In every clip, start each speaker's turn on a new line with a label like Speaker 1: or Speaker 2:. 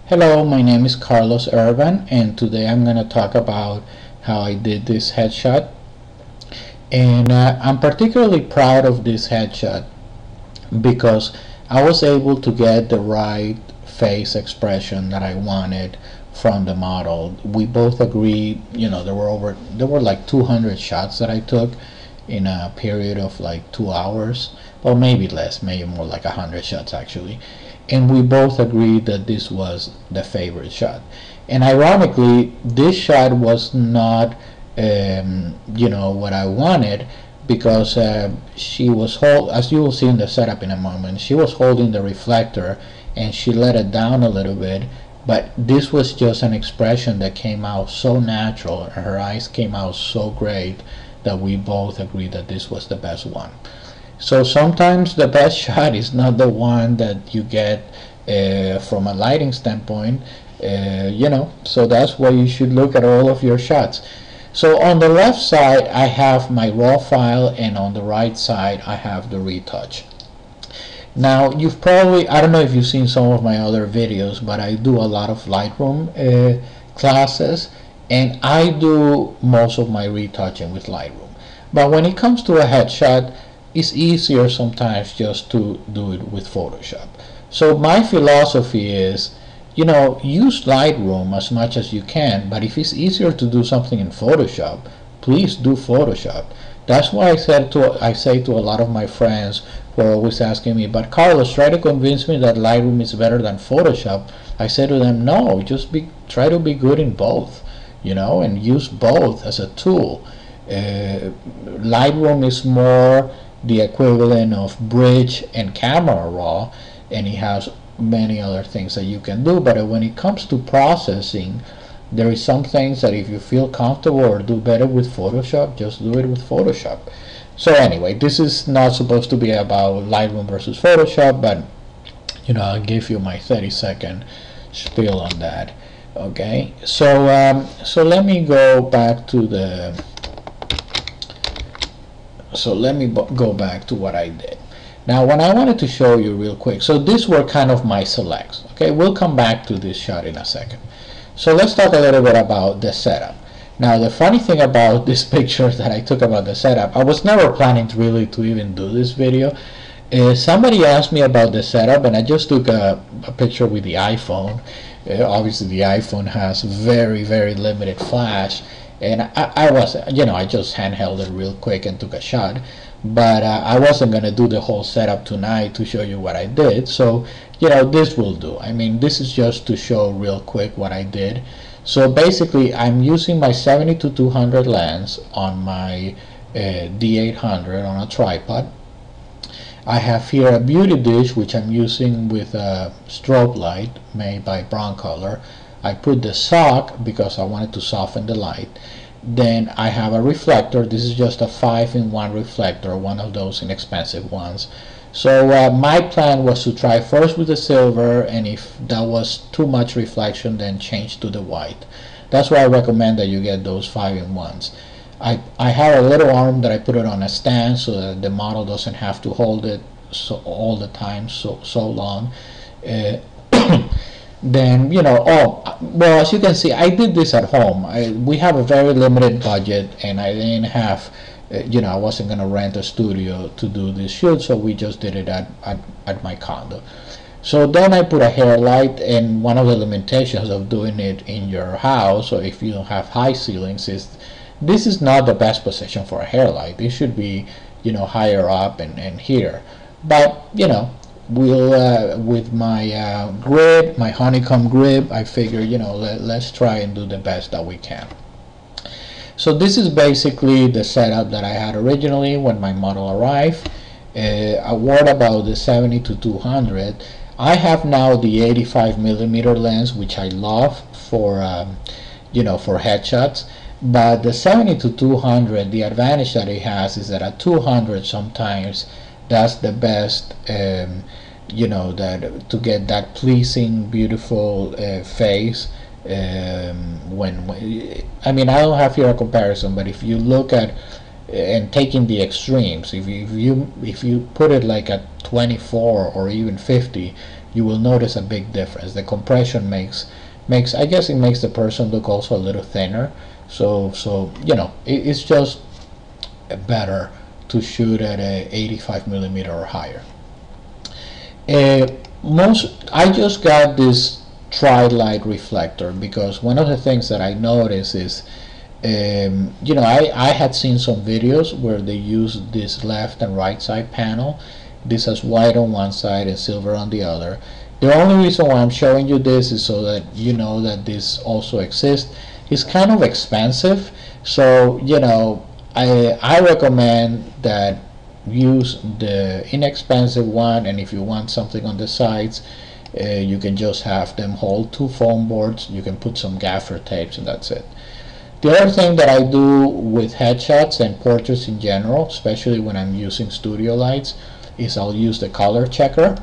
Speaker 1: Hello, my name is Carlos Erban, and today I'm going to talk about how I did this headshot. And I'm particularly proud of this headshot because I was able to get the right face expression that I wanted from the model. We both agreed, there were like 200 shots that I took in a period of like 2 hours, or maybe less, maybe more like 100 shots actually. And we both agreed that this was the favorite shot. And ironically, this shot was not, what I wanted, because she was as you will see in the setup in a moment, she was holding the reflector and she let it down a little bit. But this was just an expression that came out so natural, and her eyes came out so great that we both agreed that this was the best one. So sometimes the best shot is not the one that you get from a lighting standpoint, so that's why you should look at all of your shots. So on the left side I have my raw file, and on the right side I have the retouch. Now you've probably, I don't know if you've seen some of my other videos, but I do a lot of Lightroom classes, and I do most of my retouching with Lightroom. But when it comes to a headshot, it's easier sometimes just to do it with Photoshop. So my philosophy is, use Lightroom as much as you can, but if it's easier to do something in Photoshop, please do Photoshop. That's why I say to a lot of my friends who are always asking me, but Carlos, try to convince me that Lightroom is better than Photoshop. I say to them, no, just try to be good in both, and use both as a tool. Lightroom is more the equivalent of bridge and camera raw, and it has many other things that you can do. But when it comes to processing, there is some things that if you feel comfortable or do better with Photoshop, just do it with Photoshop. So anyway, this is not supposed to be about Lightroom versus Photoshop, but I'll give you my 30-second spiel on that. Okay, so let me go back to the go back to what I did. Now, what I wanted to show you real quick, so these were kind of my selects. Okay, we'll come back to this shot in a second. So let's talk a little bit about the setup. Now, the funny thing about this picture that I took about the setup, I was never planning to even do this video. Somebody asked me about the setup, and I just took a picture with the iPhone. Obviously, the iPhone has very, very limited flash. And I just handheld it real quick and took a shot, but I wasn't going to do the whole setup tonight to show you what I did. So this will do. I mean, this is just to show real quick what I did. So basically I'm using my 70-200 lens on my D800 on a tripod. I have here a beauty dish which I'm using with a strobe light made by Brown Color. I put the sock because I wanted to soften the light. Then I have a reflector. This is just a 5-in-1 reflector, one of those inexpensive ones. So my plan was to try first with the silver, and if that was too much reflection, then change to the white. That's why I recommend that you get those 5-in-1s. I have a little arm that I put it on a stand so that the model doesn't have to hold it all the time so long. Then well, as you can see, I did this at home. We have a very limited budget, and I didn't have I wasn't going to rent a studio to do this shoot, so we just did it at my condo. So then I put a hair light, and one of the limitations of doing it in your house, or if you don't have high ceilings, is this is not the best position for a hair light. It should be higher up and here, but we'll with my grid, my honeycomb grid, I figure let's try and do the best that we can. So this is basically the setup that I had originally when my model arrived. A word about the 70-200. I have now the 85mm lens, which I love for for headshots. But the 70-200, the advantage that it has is that at 200 sometimes that's the best that to get that pleasing, beautiful face. I mean, I don't have here a comparison, but if you look at and taking the extremes, if you put it like at 24 or even 50, you will notice a big difference. The compression makes I guess it makes the person look also a little thinner. So you know, it's just better to shoot at a 85mm or higher. I just got this tri-light reflector because one of the things that I noticed is, you know, I had seen some videos where they use this left and right side panel. This has white on one side and silver on the other. The only reason why I'm showing you this is so that you know that this also exists. It's kind of expensive, so you know, I recommend that use the inexpensive one, and if you want something on the sides, you can just have them hold two foam boards. You can put some gaffer tapes and that's it. The other thing that I do with headshots and portraits in general, especially when I'm using studio lights, is I'll use the color checker,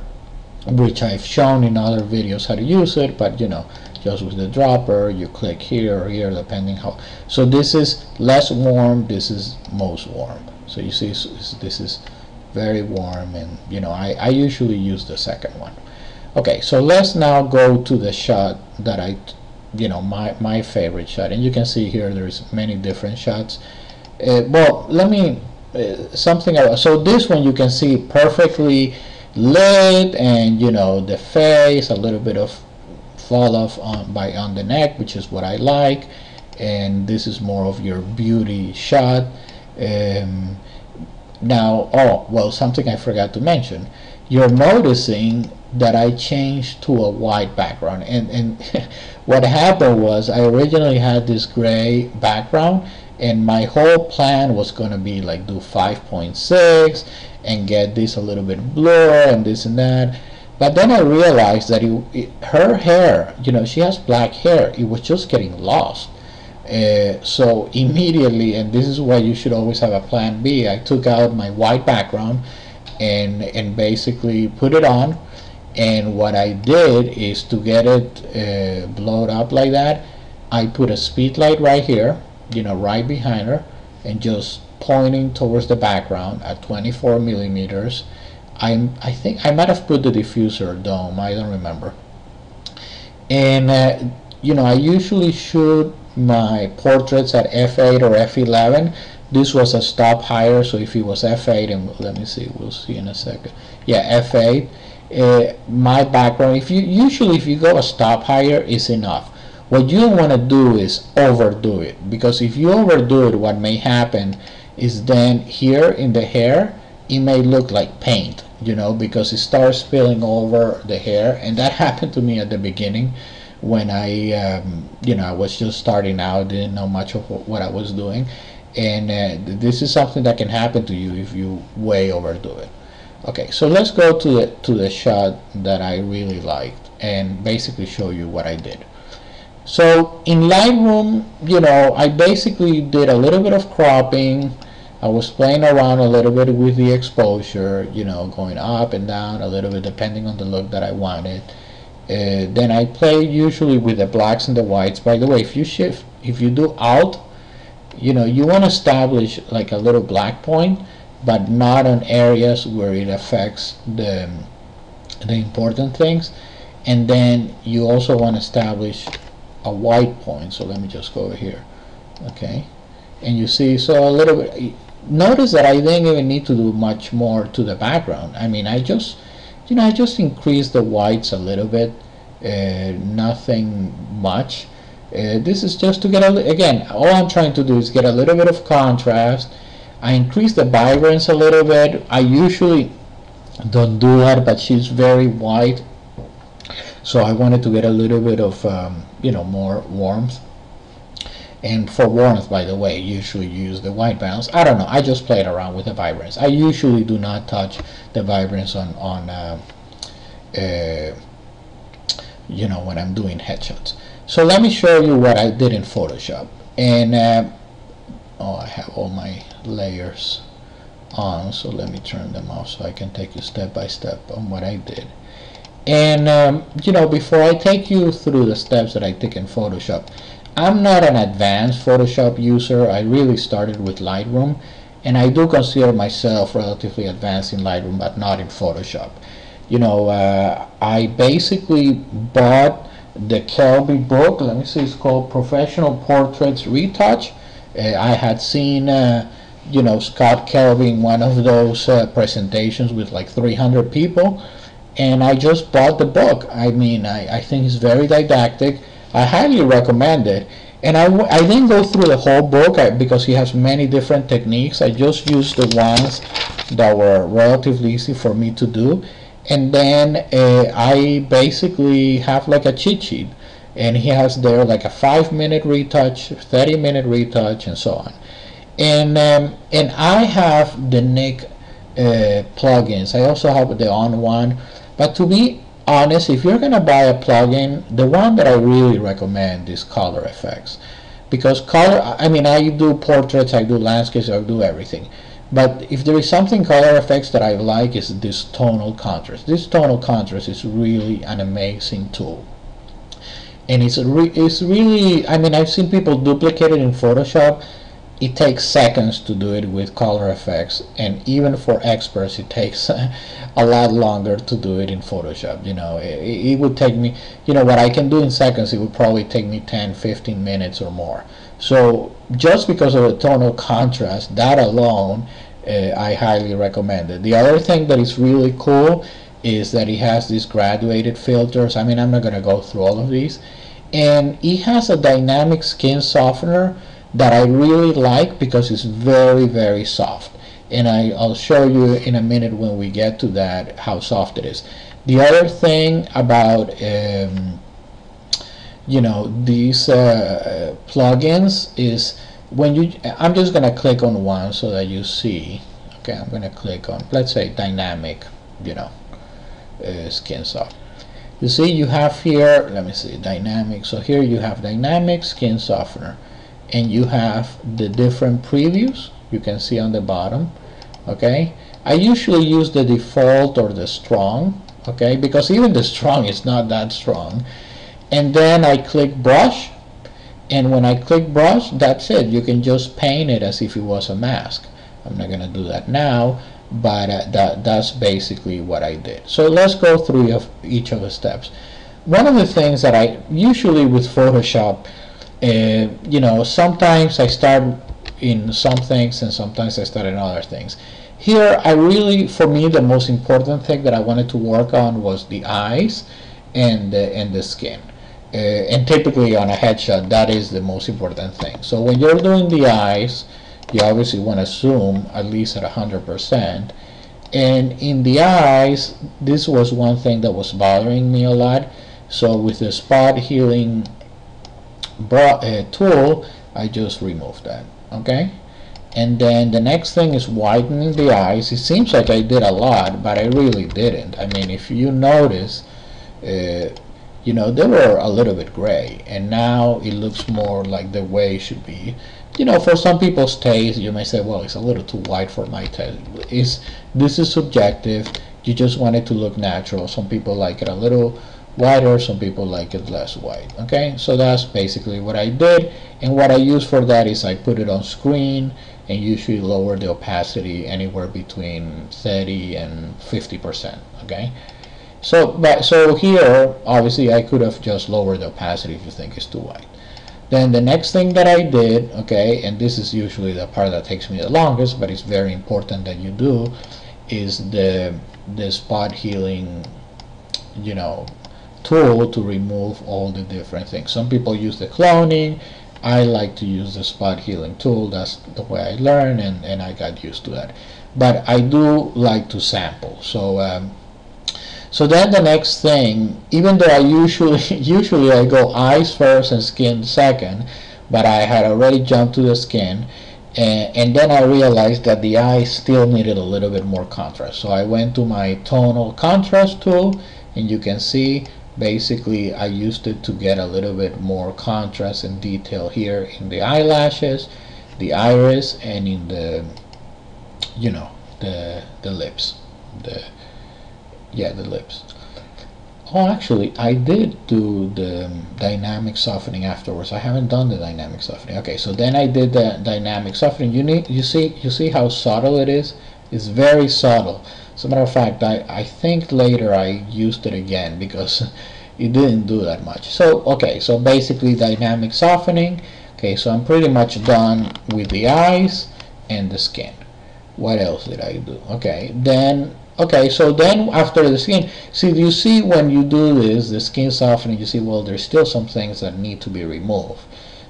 Speaker 1: which I've shown in other videos how to use it, but you know, just with the dropper, you click here or here depending how. So this is less warm, this is most warm. So you see this is very warm, and you know, I usually use the second one. Okay, so let's now go to the shot that you know, my favorite shot, and you can see here there's many different shots. Well, let me something else. So this one you can see perfectly lit, and you know, the face, a little bit of fall off on the neck, which is what I like, and this is more of your beauty shot. Now, oh well, something I forgot to mention, you're noticing that I changed to a white background, and what happened was I originally had this gray background, and my whole plan was going to be like do 5.6 and get this a little bit blur and this and that. But then I realized that her hair, you know, she has black hair, it was just getting lost. So immediately, and this is why you should always have a plan B, I took out my white background and basically put it on. And what I did is, to get it blowed up like that, I put a speed light right here, you know, right behind her, and just pointing towards the background at 24mm. I think I might have put the diffuser dome, I don't remember. And you know, I usually shoot my portraits at f8 or f11. This was a stop higher, so if it was f8, and let me see, we'll see in a second. Yeah, f8. My background, if you go a stop higher, is enough. What you don't want to do is overdo it, because if you overdo it, what may happen is then here in the hair, it may look like paint, you know, because it starts spilling over the hair. And that happened to me at the beginning when I you know, I was just starting out, didn't know much of what I was doing, and this is something that can happen to you if you way overdo it. Okay, so let's go to the shot that I really liked and basically show you what I did. So in Lightroom, you know, I basically did a little bit of cropping. I was playing around a little bit with the exposure, you know, going up and down a little bit depending on the look that I wanted. Then I play usually with the blacks and the whites. By the way, if you do Alt, you know, you want to establish like a little black point, but not on areas where it affects the important things. And then you also want to establish a white point. So let me just go over here. Okay, and you see, so a little bit, notice that I didn't even need to do much more to the background. I mean, I just, you know, I just increased the whites a little bit, nothing much. This is just to get again, all I'm trying to do is get a little bit of contrast. I increased the vibrance a little bit. I usually don't do that, but she's very white, so I wanted to get a little bit of you know, more warmth. And for warmth, by the way, usually you use the white balance. I don't know, I just played around with the vibrance. I usually do not touch the vibrance on you know, when I'm doing headshots. So let me show you what I did in Photoshop. And oh, I have all my layers on, so let me turn them off so I can take you step by step on what I did. And you know, before I take you through the steps that I took in Photoshop, I'm not an advanced Photoshop user. I really started with Lightroom, and I do consider myself relatively advanced in Lightroom, but not in Photoshop. You know, I basically bought the Kelby book. Let me see, it's called Professional Portraits Retouch. I had seen, you know, Scott Kelby in one of those presentations with like 300 people, and I just bought the book. I mean, I think it's very didactic. I highly recommend it. And I didn't go through the whole book because he has many different techniques. I just used the ones that were relatively easy for me to do. And then I basically have like a cheat sheet. And he has there like a 5-minute retouch, 30-minute retouch, and so on. And I have the Nick plugins. I also have the On one. But to be honest, if you're gonna buy a plugin, the one that I really recommend is Color Effects, because color, I mean, I do portraits, I do landscapes, I do everything, but if there is something Color Effects that I like, is this tonal contrast. This tonal contrast is really an amazing tool, and it's really, I mean, I've seen people duplicate it in Photoshop. It takes seconds to do it with Color Effects, and even for experts it takes a lot longer to do it in Photoshop. You know, it would take me, you know, what I can do in seconds, it would probably take me 10-15 minutes or more. So just because of the tonal contrast, that alone, I highly recommend it. The other thing that is really cool is that it has these graduated filters. I mean, I'm not going to go through all of these, and it has a dynamic skin softener that I really like because it's very, very soft. And I'll show you in a minute when we get to that how soft it is. The other thing about you know, these plugins is when you, I'm just gonna click on one so that you see. Okay, I'm gonna click on, let's say, dynamic, you know, skin soft. You see, you have here, let me see, dynamic. So here you have dynamic skin softener, and you have the different previews you can see on the bottom. Okay, I usually use the default or the strong, okay, because even the strong is not that strong. And then I click brush, and when I click brush, that's it. You can just paint it as if it was a mask. I'm not gonna do that now, but that's basically what I did. So let's go through each of the steps. One of the things that I usually with Photoshop, you know, sometimes I start in some things and sometimes I start in other things. Here, I really, for me, the most important thing that I wanted to work on was the eyes and the skin. And typically on a headshot, that is the most important thing. So when you're doing the eyes, you obviously want to zoom at least at 100%. And in the eyes, this was one thing that was bothering me a lot. So with the spot healing tool, I just removed that. Okay, and then the next thing is whitening the eyes. It seems like I did a lot, but I really didn't. I mean, if you notice, you know, they were a little bit gray, and now it looks more like the way it should be. You know, for some people's taste, you may say, well, it's a little too white for my taste. This is subjective. You just want it to look natural. Some people like it a little whiter, some people like it less white. Okay, so that's basically what I did, and what I use for that is I put it on screen and usually lower the opacity anywhere between 30 and 50%. Okay, so here obviously I could have just lowered the opacity if you think it's too white. Then the next thing that I did, okay, and this is usually the part that takes me the longest, but it's very important that you do, is the spot healing, you know, tool to remove all the different things. Some people use the cloning. I like to use the spot healing tool. That's the way I learned, and I got used to that. But I do like to sample. So then the next thing, even though I usually I go eyes first and skin second, but I had already jumped to the skin, and then I realized that the eyes still needed a little bit more contrast. So I went to my tonal contrast tool, and you can see basically I used it to get a little bit more contrast and detail here in the eyelashes, the iris, and in the, you know, the lips, the lips. Oh, actually, I did do the dynamic softening afterwards. I haven't done the dynamic softening. Okay, so then I did the dynamic softening. You see how subtle it is? It's very subtle. As a matter of fact, I think later I used it again because it didn't do that much. So okay, so basically dynamic softening. Okay, so I'm pretty much done with the eyes and the skin. What else did I do? Okay, then so then after the skin, see, you see when you do this, the skin softening, you see, well, there's still some things that need to be removed.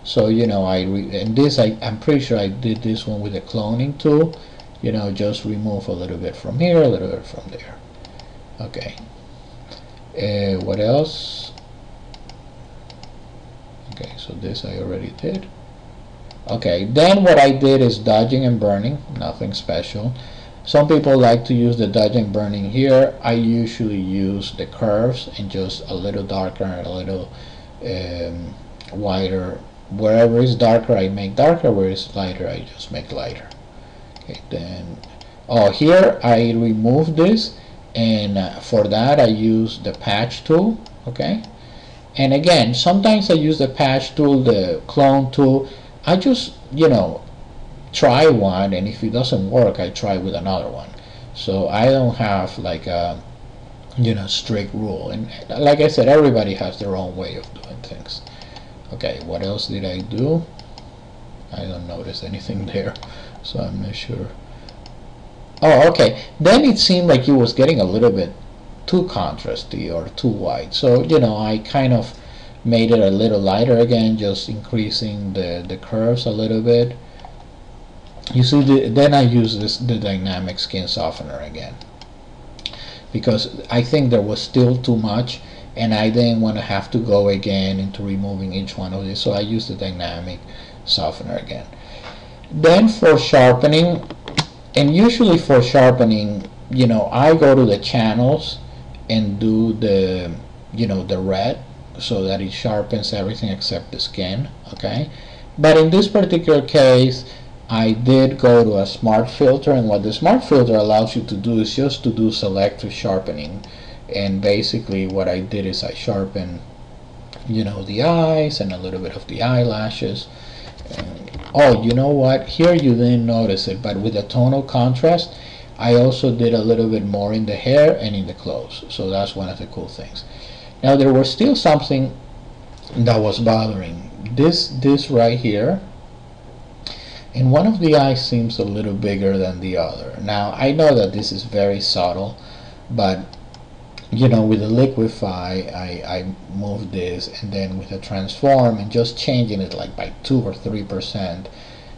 Speaker 1: So you know, and this I'm pretty sure I did this one with a cloning tool. You know, just remove a little bit from here, a little bit from there. Okay. What else? Okay, so this I already did. Okay, then what I did is dodging and burning, nothing special. Some people like to use the dodging and burning here. I usually use the curves and just a little darker and a little wider. Wherever it's darker, I make darker. Where it's lighter, I just make lighter. Okay, then, oh, here I remove this, and for that I use the patch tool. Okay, and again, sometimes I use the patch tool, the clone tool. I just, you know, try one, and if it doesn't work, I try with another one. So I don't have like a, you know, strict rule. And like I said, everybody has their own way of doing things. Okay, what else did I do? I don't notice anything there, so I'm not sure. Oh, okay. Then it seemed like it was getting a little bit too contrasty or too white. So, you know, I kind of made it a little lighter again, just increasing the curves a little bit. You see, then I use the dynamic skin softener again, because I think there was still too much, and I didn't want to have to go again into removing each one of these, so I used the dynamic softener again. Then for sharpening, and usually for sharpening, you know, I go to the channels and do the, you know, the red, so that it sharpens everything except the skin. Okay, but in this particular case I did go to a smart filter, and what the smart filter allows you to do is just to do selective sharpening. And basically what I did is I sharpened, you know, the eyes and a little bit of the eyelashes. And, oh, you know what, here you didn't notice it, but with the tonal contrast I also did a little bit more in the hair and in the clothes. So that's one of the cool things. Now there was still something that was bothering this right here, and one of the eyes seems a little bigger than the other. Now I know that this is very subtle, but you know, with the liquify I moved this, and then with the transform and just changing it like by 2 or 3%,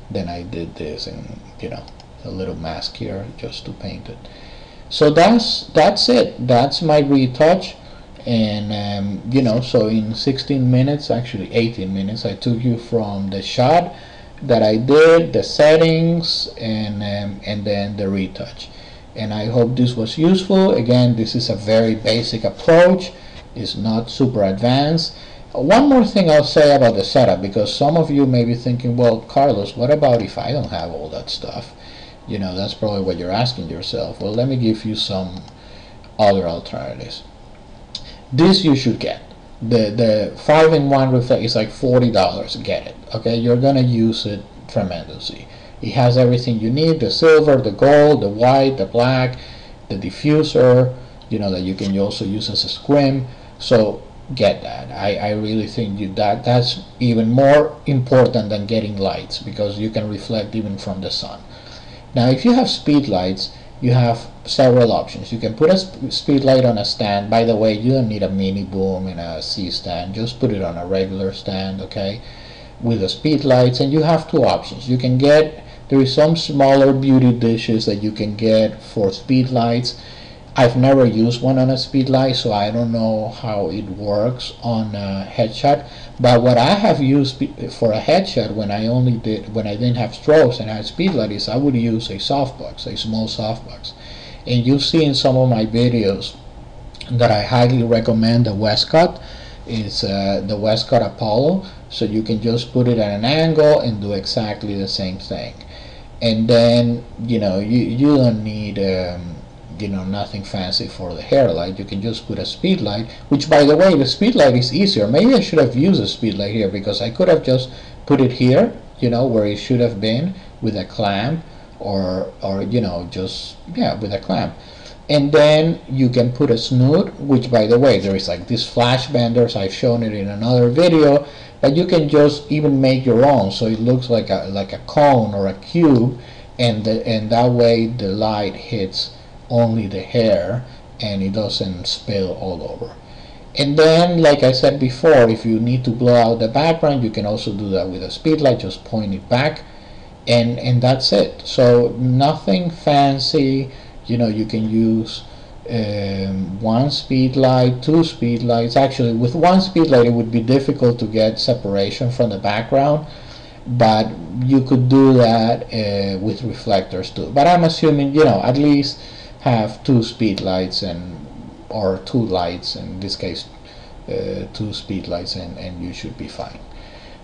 Speaker 1: then I did this, and you know, a little mask here just to paint it. So that's it. That's my retouch. And you know, so in 16 minutes, actually 18 minutes, I took you from the shot that I did, the settings, and then the retouch. And I hope this was useful. Again, this is a very basic approach. It's not super advanced. One more thing I'll say about the setup, because some of you may be thinking, well, Carlos, what about if I don't have all that stuff? You know, that's probably what you're asking yourself. Well, let me give you some other alternatives. This you should get. The 5-in-1 reflect is like $40. Get it. Okay, you're gonna use it tremendously. It has everything you need: the silver, the gold, the white, the black, the diffuser, you know, that you can also use as a scrim. So get that. I really think that's even more important than getting lights, because you can reflect even from the sun. Now if you have speed lights, you have several options. You can put a speed light on a stand. By the way, you don't need a mini boom and a C stand. Just put it on a regular stand, okay, with the speed lights. And you have two options. You can get, there is some smaller beauty dishes that you can get for speed lights. I've never used one on a speed light, so I don't know how it works on a headshot. But what I have used for a headshot when I didn't have strobes and I had speed light, is I would use a softbox, a small softbox. And you see in some of my videos that I highly recommend the Westcott. It's the Westcott Apollo, so you can just put it at an angle and do exactly the same thing. And then, you know, you don't need you know, nothing fancy for the hair light. You can just put a speed light, which, by the way, the speed light is easier. Maybe I should have used a speed light here, because I could have just put it here, you know, where it should have been, with a clamp, or you know, just, yeah, with a clamp. And then you can put a snoot, which by the way, there is like these flash benders, I've shown it in another video, but you can just even make your own so it looks like a cone or a cube, and that way the light hits only the hair and it doesn't spill all over. And then, like I said before, if you need to blow out the background, you can also do that with a speedlight. Just point it back, and that's it. So nothing fancy. You can use one speed light, two speed lights. Actually, with one speed light, it would be difficult to get separation from the background, but you could do that with reflectors too. But I'm assuming, at least have two speed lights or two lights, in this case two speed lights, and you should be fine.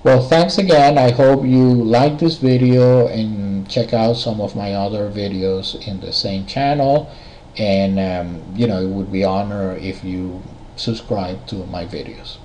Speaker 1: Well, thanks again. I hope you like this video and check out some of my other videos in the same channel, and it would be an honor if you subscribe to my videos.